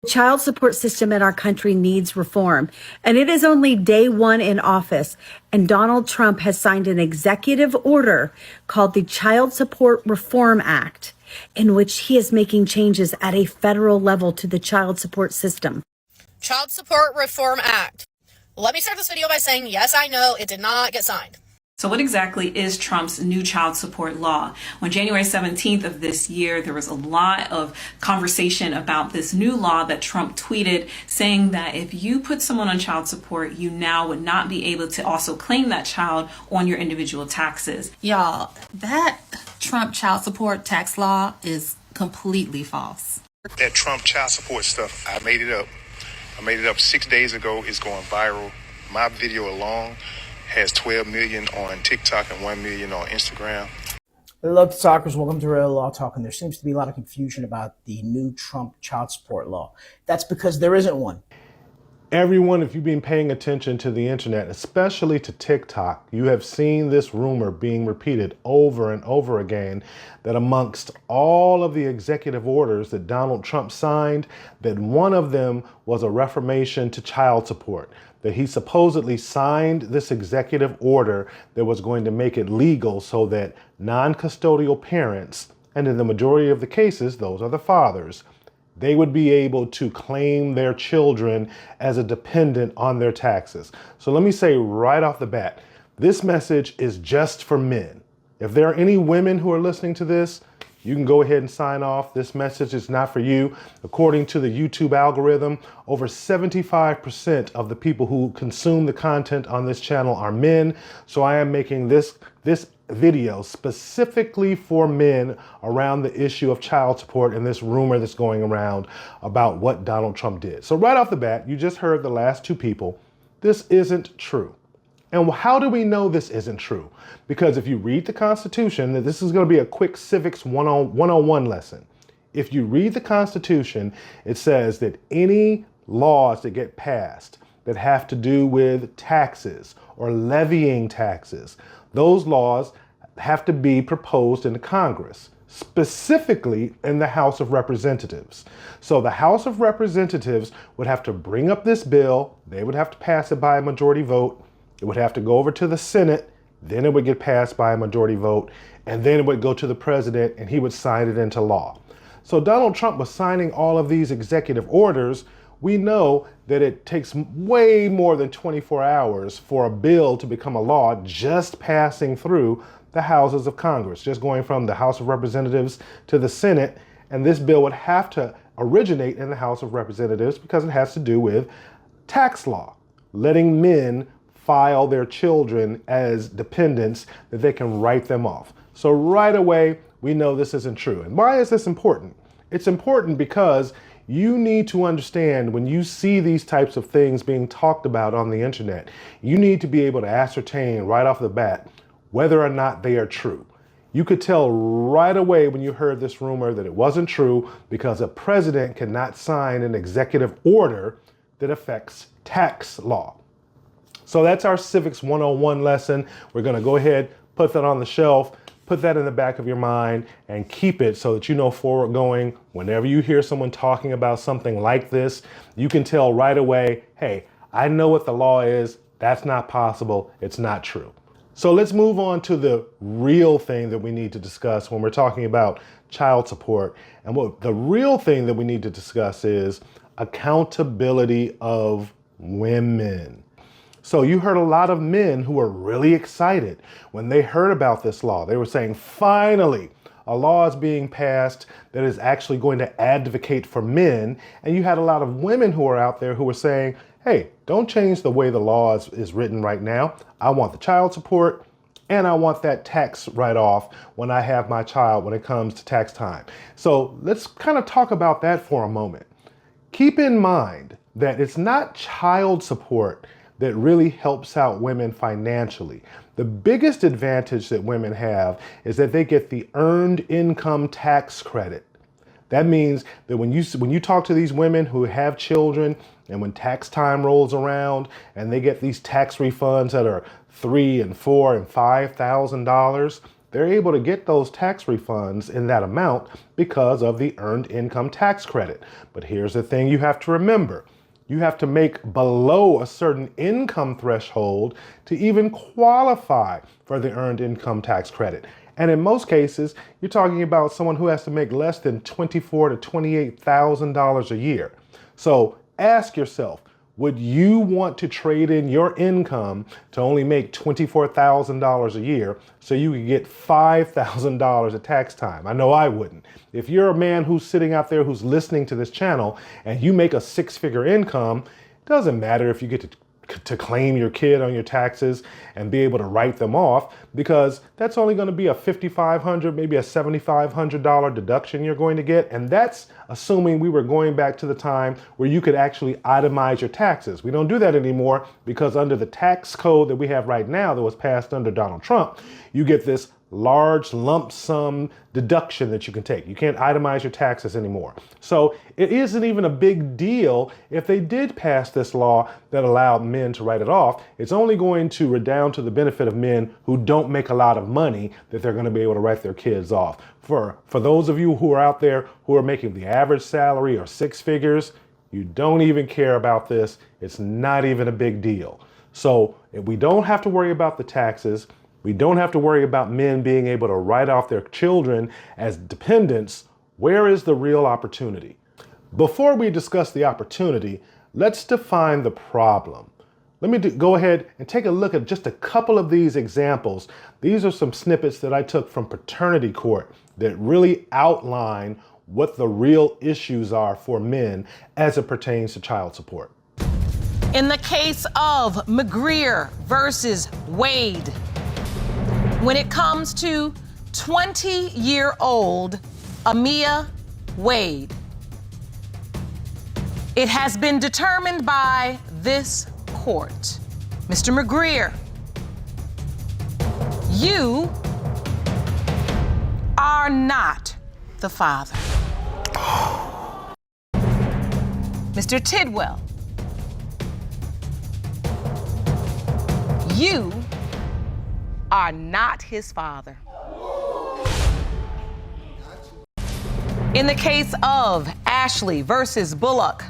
The child support system in our country needs reform, and it is only day one in office, and Donald Trump has signed an executive order called the Child Support Reform Act, in which he is making changes at a federal level to the child support system. Child Support Reform Act. Let me start this video by saying, yes, I know it did not get signed. So what exactly is Trump's new child support law? On January 17th of this year, there was a lot of conversation about this new law that Trump tweeted saying that if you put someone on child support, you now would not be able to also claim that child on your individual taxes. Y'all, that Trump child support tax law is completely false. That Trump child support stuff, I made it up. I made it up 6 days ago. It's going viral. My video alone has 12 million on TikTok and 1 million on Instagram. Hello, talkers. Welcome to Real Law Talk. And there seems to be a lot of confusion about the new Trump child support law. That's because there isn't one. Everyone, if you've been paying attention to the internet, especially to TikTok, you have seen this rumor being repeated over and over again that amongst all of the executive orders that Donald Trump signed, that one of them was a reformation to child support, that he supposedly signed this executive order that was going to make it legal so that non-custodial parents, and in the majority of the cases, those are the fathers, they would be able to claim their children as a dependent on their taxes. So let me say right off the bat, this message is just for men. If there are any women who are listening to this, you can go ahead and sign off. This message is not for you. According to the YouTube algorithm, over 75% of the people who consume the content on this channel are men. So I am making this video specifically for men around the issue of child support and this rumor that's going around about what Donald Trump did. So right off the bat, you just heard the last two people. This isn't true. And how do we know this isn't true? Because if you read the Constitution, that this is going to be a quick civics 101 lesson. If you read the Constitution, it says that any laws that get passed that have to do with taxes or levying taxes, those laws have to be proposed in the Congress, specifically in the House of Representatives. So the House of Representatives would have to bring up this bill. They would have to pass it by a majority vote. It would have to go over to the Senate, then it would get passed by a majority vote, and then it would go to the president and he would sign it into law. So Donald Trump was signing all of these executive orders. We know that it takes way more than 24 hours for a bill to become a law just passing through the houses of Congress, just going from the House of Representatives to the Senate. And this bill would have to originate in the House of Representatives because it has to do with tax law, letting men file their children as dependents that they can write them off. So right away, we know this isn't true. And why is this important? It's important because you need to understand when you see these types of things being talked about on the internet, you need to be able to ascertain right off the bat whether or not they are true. You could tell right away when you heard this rumor that it wasn't true because a president cannot sign an executive order that affects tax law. So that's our Civics 101 lesson. We're going to go ahead, put that on the shelf, put that in the back of your mind and keep it so that you know forward going, whenever you hear someone talking about something like this, you can tell right away, hey, I know what the law is. That's not possible. It's not true. So let's move on to the real thing that we need to discuss when we're talking about child support. And what the real thing that we need to discuss is accountability of women. So you heard a lot of men who were really excited when they heard about this law. They were saying, finally, a law is being passed that is actually going to advocate for men. And you had a lot of women who were out there who were saying, hey, don't change the way the law is written right now. I want the child support and I want that tax write-off when I have my child when it comes to tax time. So let's kind of talk about that for a moment. Keep in mind that it's not child support that really helps out women financially. The biggest advantage that women have is that they get the earned income tax credit. That means that when you talk to these women who have children and when tax time rolls around and they get these tax refunds that are $3,000 and $4,000 and $5,000, they're able to get those tax refunds in that amount because of the earned income tax credit. But here's the thing you have to remember. You have to make below a certain income threshold to even qualify for the earned income tax credit. And in most cases, you're talking about someone who has to make less than $24,000 to $28,000 a year. So ask yourself, would you want to trade in your income to only make $24,000 a year so you could get $5,000 at tax time? I know I wouldn't. If you're a man who's sitting out there who's listening to this channel and you make a six-figure income, it doesn't matter if you get to claim your kid on your taxes and be able to write them off, because that's only going to be a $5,500, maybe a $7,500 deduction you're going to get. And that's assuming we were going back to the time where you could actually itemize your taxes. We don't do that anymore because under the tax code that we have right now that was passed under Donald Trump, you get this large lump sum deduction that you can take. You can't itemize your taxes anymore. So it isn't even a big deal if they did pass this law that allowed men to write it off. It's only going to redound to the benefit of men who don't make a lot of money that they're going to be able to write their kids off. For those of you who are out there who are making the average salary or six figures, you don't even care about this. It's not even a big deal. So if we don't have to worry about the taxes, we don't have to worry about men being able to write off their children as dependents. Where is the real opportunity? Before we discuss the opportunity, let's define the problem. Let me go ahead and take a look at just a couple of these examples. These are some snippets that I took from Paternity Court that really outline what the real issues are for men as it pertains to child support. In the case of McGreer versus Wade, when it comes to 20-year-old Amia Wade, it has been determined by this court, Mr. McGreer, you are not the father. Mr. Tidwell, you are not his father. In the case of Ashley versus Bullock,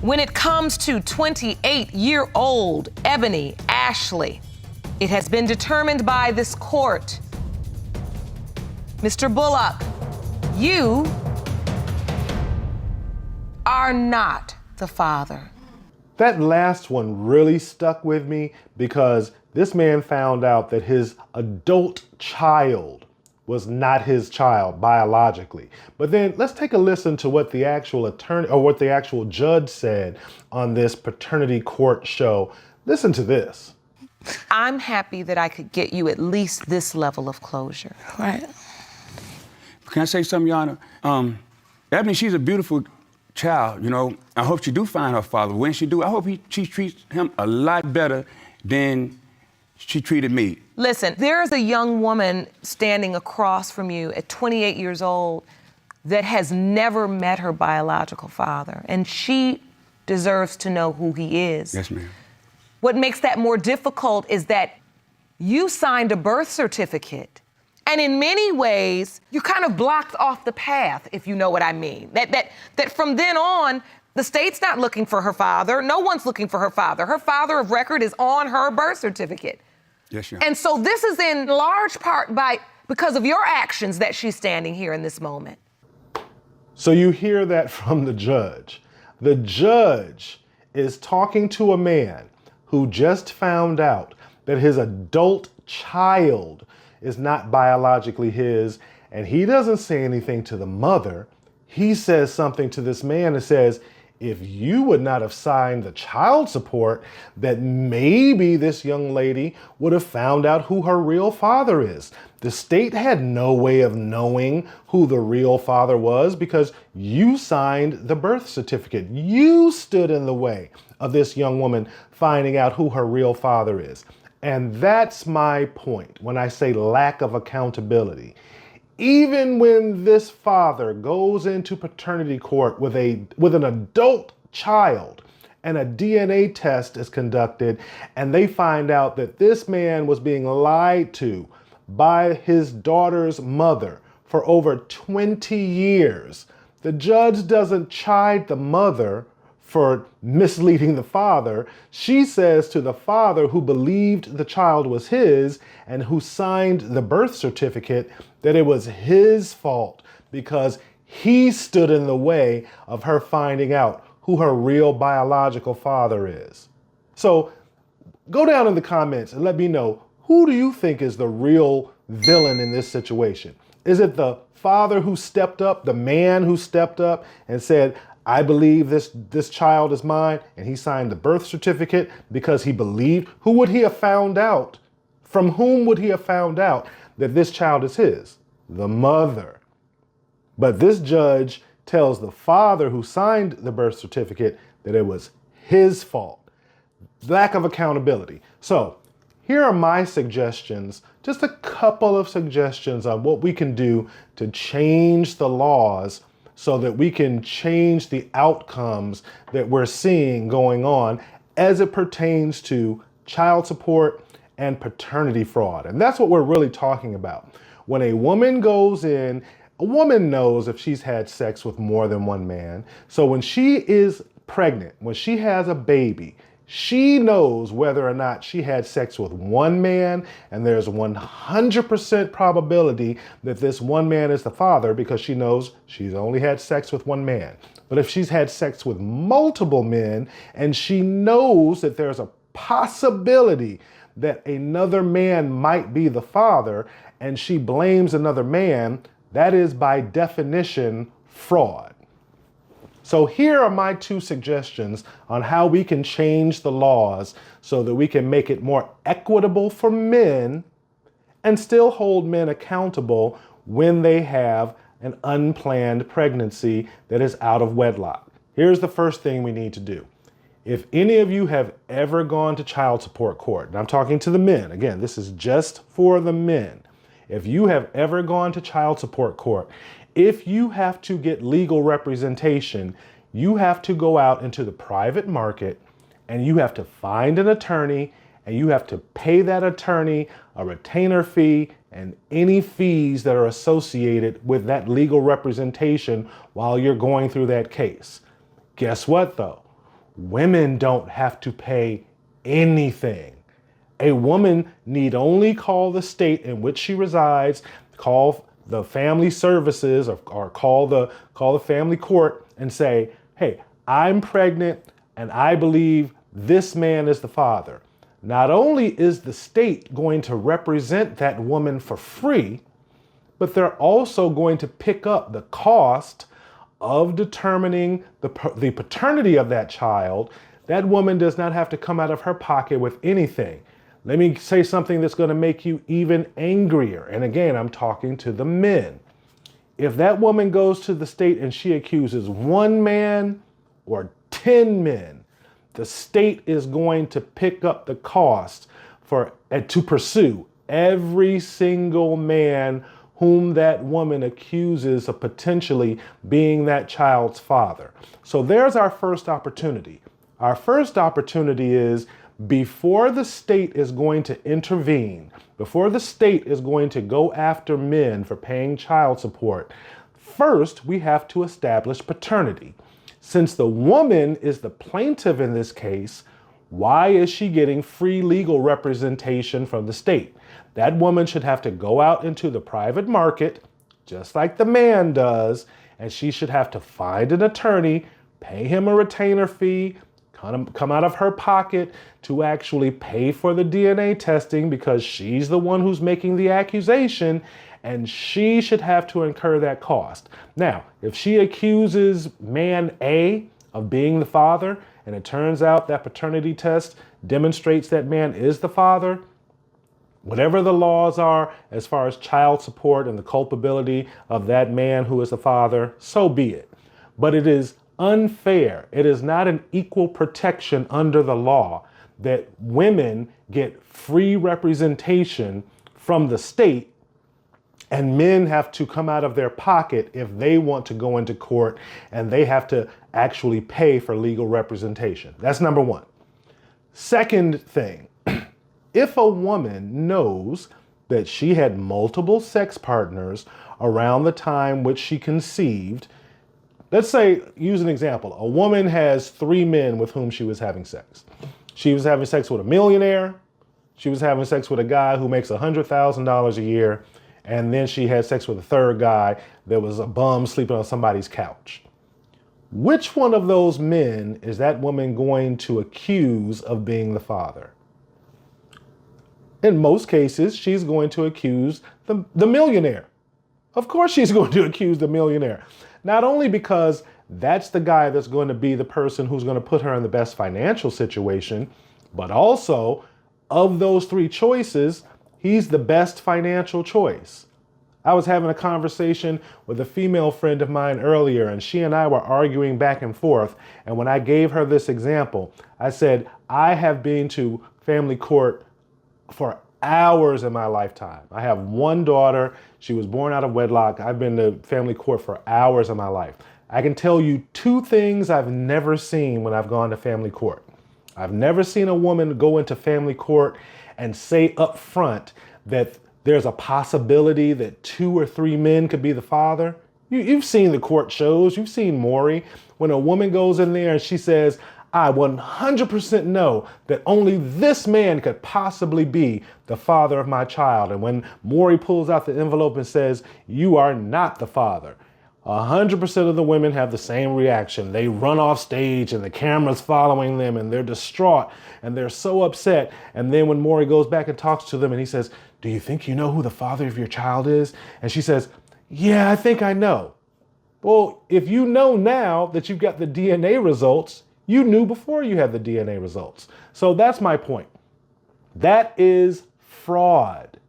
when it comes to 28-year-old Ebony Ashley, it has been determined by this court, Mr. Bullock, you are not the father. That last one really stuck with me because this man found out that his adult child was not his child biologically. But then let's take a listen to what the actual attorney or what the actual judge said on this paternity court show. Listen to this. I'm happy that I could get you at least this level of closure. Right. Can I say something, Your Honor? Ebony, she's a beautiful child, you know. I hope she do find her father. When she do, I hope she treats him a lot better than she treated me. Listen, there is a young woman standing across from you at 28 years old that has never met her biological father, and she deserves to know who he is. Yes, ma'am. What makes that more difficult is that you signed a birth certificate, and in many ways, you kind of blocked off the path, if you know what I mean. That from then on, the state's not looking for her father. No one's looking for her father. Her father of record is on her birth certificate. Yes, Your Honor. And so this is in large part because of your actions that she's standing here in this moment. So you hear that from the judge. The judge is talking to a man who just found out that his adult child is not biologically his, and he doesn't say anything to the mother. He says something to this man that says, if you would not have signed the child support, that maybe this young lady would have found out who her real father is. The state had no way of knowing who the real father was because you signed the birth certificate. You stood in the way of this young woman finding out who her real father is. And that's my point when I say lack of accountability. Even when this father goes into paternity court with an adult child and a DNA test is conducted and they find out that this man was being lied to by his daughter's mother for over 20 years. The judge doesn't chide the mother for misleading the father. She says to the father, who believed the child was his and who signed the birth certificate, that it was his fault because he stood in the way of her finding out who her real biological father is. So go down in the comments and let me know, who do you think is the real villain in this situation? Is it the father who stepped up, the man who stepped up and said, I believe this child is mine, and he signed the birth certificate because he believed? Who would he have found out? From whom would he have found out that this child is his? The mother. But this judge tells the father who signed the birth certificate that it was his fault. Lack of accountability. So here are my suggestions, just a couple of suggestions on what we can do to change the laws so that we can change the outcomes that we're seeing going on as it pertains to child support and paternity fraud. And that's what we're really talking about. When a woman goes in, a woman knows if she's had sex with more than one man. So when she is pregnant, when she has a baby, she knows whether or not she had sex with one man, and there's 100% probability that this one man is the father because she knows she's only had sex with one man. But if she's had sex with multiple men and she knows that there's a possibility that another man might be the father and she blames another man, that is by definition fraud. So here are my two suggestions on how we can change the laws so that we can make it more equitable for men and still hold men accountable when they have an unplanned pregnancy that is out of wedlock. Here's the first thing we need to do. If any of you have ever gone to child support court, and I'm talking to the men, again, this is just for the men. If you have ever gone to child support court, if you have to get legal representation, you have to go out into the private market and you have to find an attorney and you have to pay that attorney a retainer fee and any fees that are associated with that legal representation while you're going through that case. Guess what though? Women don't have to pay anything. A woman need only call the state in which she resides, call the family services or call the family court and say, hey, I'm pregnant and I believe this man is the father. Not only is the state going to represent that woman for free, but they're also going to pick up the cost of determining the paternity of that child. That woman does not have to come out of her pocket with anything. Let me say something that's going to make you even angrier. And again, I'm talking to the men. If that woman goes to the state and she accuses one man or 10 men, the state is going to pick up the cost to pursue every single man whom that woman accuses of potentially being that child's father. So there's our first opportunity. Our first opportunity is, before the state is going to intervene, before the state is going to go after men for paying child support, first we have to establish paternity. Since the woman is the plaintiff in this case, why is she getting free legal representation from the state? That woman should have to go out into the private market, just like the man does, and she should have to find an attorney, pay him a retainer fee, come out of her pocket to actually pay for the DNA testing because she's the one who's making the accusation and she should have to incur that cost. Now, if she accuses man A of being the father and it turns out that paternity test demonstrates that man is the father, whatever the laws are as far as child support and the culpability of that man who is the father, so be it. But it is unfair. It is not an equal protection under the law that women get free representation from the state and men have to come out of their pocket if they want to go into court and they have to actually pay for legal representation. That's number one. Second thing, if a woman knows that she had multiple sex partners around the time which she conceived. Let's say, use an example. A woman has 3 men with whom she was having sex. She was having sex with a millionaire. She was having sex with a guy who makes $100,000 a year. And then she had sex with a third guy that was a bum sleeping on somebody's couch. Which one of those men is that woman going to accuse of being the father? In most cases, she's going to accuse the millionaire. Of course she's going to accuse the millionaire. Not only because that's the guy that's going to be the person who's going to put her in the best financial situation, but also of those 3 choices, he's the best financial choice. I was having a conversation with a female friend of mine earlier, and she and I were arguing back and forth. And when I gave her this example, I said, I have been to family court for hours in my lifetime. I have 1 daughter. She was born out of wedlock. I've been to family court for hours in my life. I can tell you 2 things I've never seen when I've gone to family court. I've never seen a woman go into family court and say up front that there's a possibility that 2 or 3 men could be the father. You've seen the court shows. You've seen Maury. When a woman goes in there and she says, I 100% know that only this man could possibly be the father of my child. And when Maury pulls out the envelope and says, you are not the father, 100% of the women have the same reaction. They run off stage and the camera's following them and they're distraught and they're so upset. And then when Maury goes back and talks to them and he says, do you think you know who the father of your child is? And she says, yeah, I think I know. Well, if you know now that you've got the DNA results, you knew before you had the DNA results. So that's my point. That is fraud.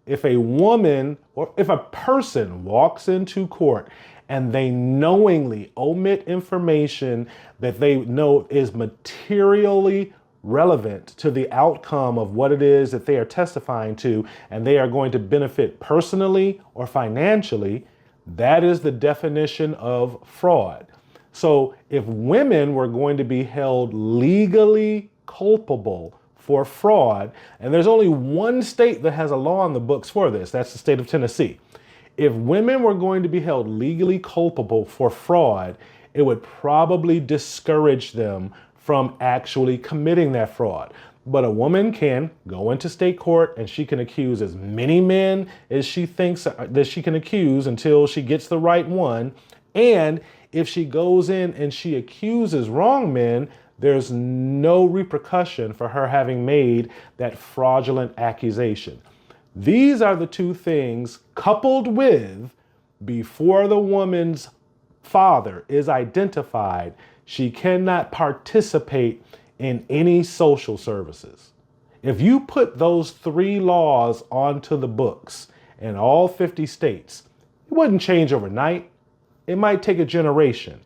If a woman or if a person walks into court and they knowingly omit information that they know is materially relevant to the outcome of what it is that they are testifying to, and they are going to benefit personally or financially, that is the definition of fraud. So if women were going to be held legally culpable for fraud, and there's only 1 state that has a law on the books for this, that's the state of Tennessee. If women were going to be held legally culpable for fraud, it would probably discourage them from actually committing that fraud. But a woman can go into state court and she can accuse as many men as she thinks that she can accuse until she gets the right one. And if she goes in and she accuses wrong men, there's no repercussion for her having made that fraudulent accusation. These are the 2 things coupled with before the woman's father is identified, she cannot participate in any social services. If you put those 3 laws onto the books in all 50 states, it wouldn't change overnight. It might take a generation.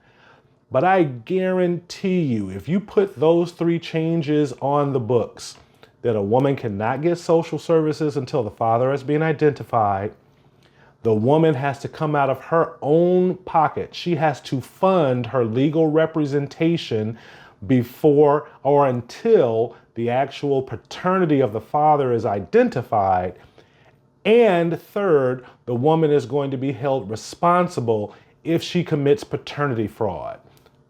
But I guarantee you, if you put those 3 changes on the books, that a woman cannot get social services until the father has been identified, the woman has to come out of her own pocket. She has to fund her legal representation before or until the actual paternity of the father is identified. And third, the woman is going to be held responsible if she commits paternity fraud.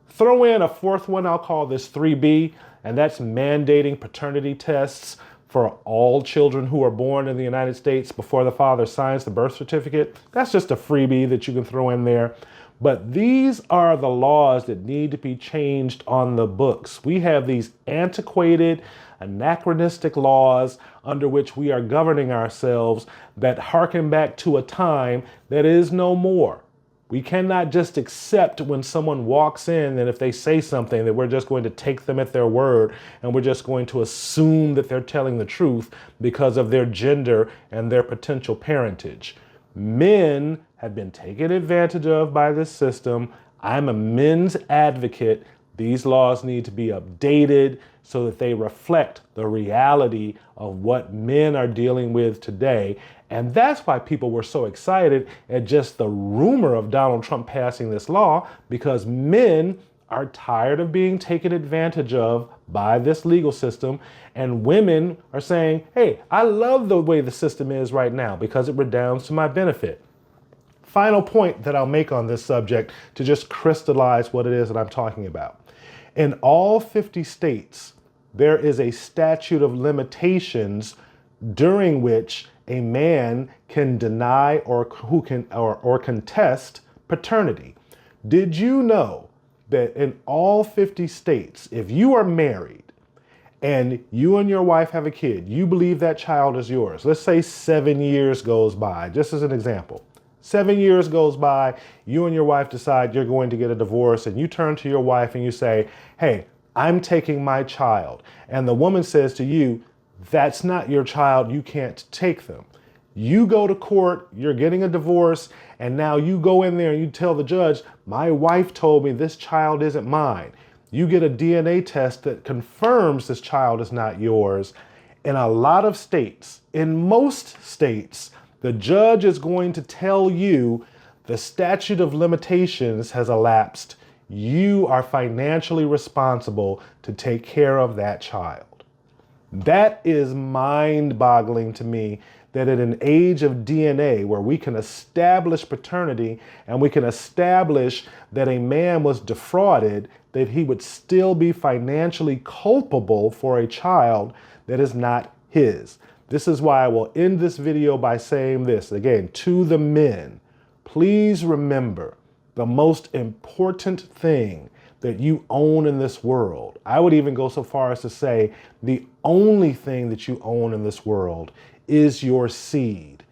Throw in a 4th one, I'll call this 3B, and that's mandating paternity tests for all children who are born in the United States before the father signs the birth certificate. That's just a freebie that you can throw in there. But these are the laws that need to be changed on the books. We have these antiquated, anachronistic laws under which we are governing ourselves that harken back to a time that is no more. We cannot just accept when someone walks in and if they say something that we're just going to take them at their word and we're just going to assume that they're telling the truth because of their gender and their potential parentage. Men have been taken advantage of by this system. I'm a men's advocate. These laws need to be updated so that they reflect the reality of what men are dealing with today. And that's why people were so excited at just the rumor of Donald Trump passing this law, because men are tired of being taken advantage of by this legal system, and women are saying, hey, I love the way the system is right now because it redounds to my benefit. Final point that I'll make on this subject to just crystallize what it is that I'm talking about. In all 50 states, there is a statute of limitations during which a man can deny or contest paternity. Did you know that in all 50 states, if you are married and you and your wife have a kid, you believe that child is yours. Let's say 7 years goes by, just as an example. 7 years goes by, you and your wife decide you're going to get a divorce, and you turn to your wife and you say, hey, I'm taking my child. And the woman says to you, that's not your child, you can't take them. You go to court, you're getting a divorce, and now you go in there and you tell the judge, my wife told me this child isn't mine. You get a DNA test that confirms this child is not yours. In a lot of states, in most states, the judge is going to tell you the statute of limitations has elapsed. You are financially responsible to take care of that child. That is mind-boggling to me, that in an age of DNA where we can establish paternity and we can establish that a man was defrauded, that he would still be financially culpable for a child that is not his. This is why I will end this video by saying this, again, to the men, please remember the most important thing that you own in this world. I would even go so far as to say the only thing that you own in this world is your seed.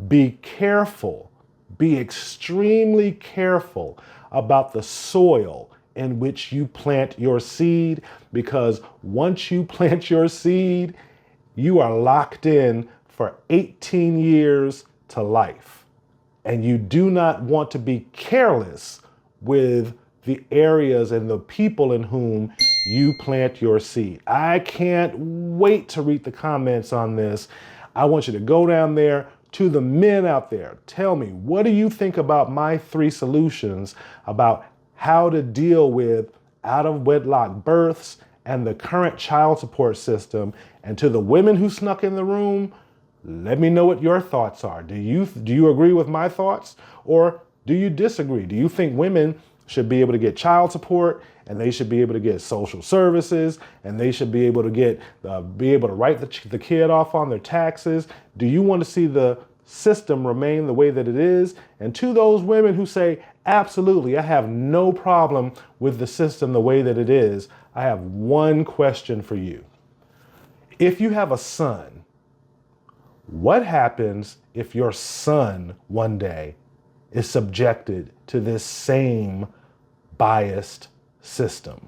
Be careful, be extremely careful about the soil in which you plant your seed, because once you plant your seed, you are locked in for 18 years to life. And you do not want to be careless with the areas and the people in whom you plant your seed. I can't wait to read the comments on this. I want you to go down there. To the men out there, tell me, what do you think about my 3 solutions about how to deal with out of wedlock births and the current child support system? And to the women who snuck in the room, let me know what your thoughts are. Do you agree with my thoughts, or do you disagree? Do you think women should be able to get child support, and they should be able to get social services, and they should be able to write the kid off on their taxes? Do you want to see the system remain the way that it is? And to those women who say, absolutely, I have no problem with the system the way that it is, I have one question for you. If you have a son, what happens if your son one day is subjected to this same biased system?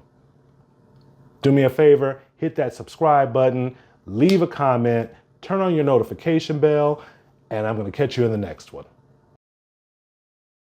Do me a favor, hit that subscribe button, leave a comment, turn on your notification bell, and I'm going to catch you in the next one.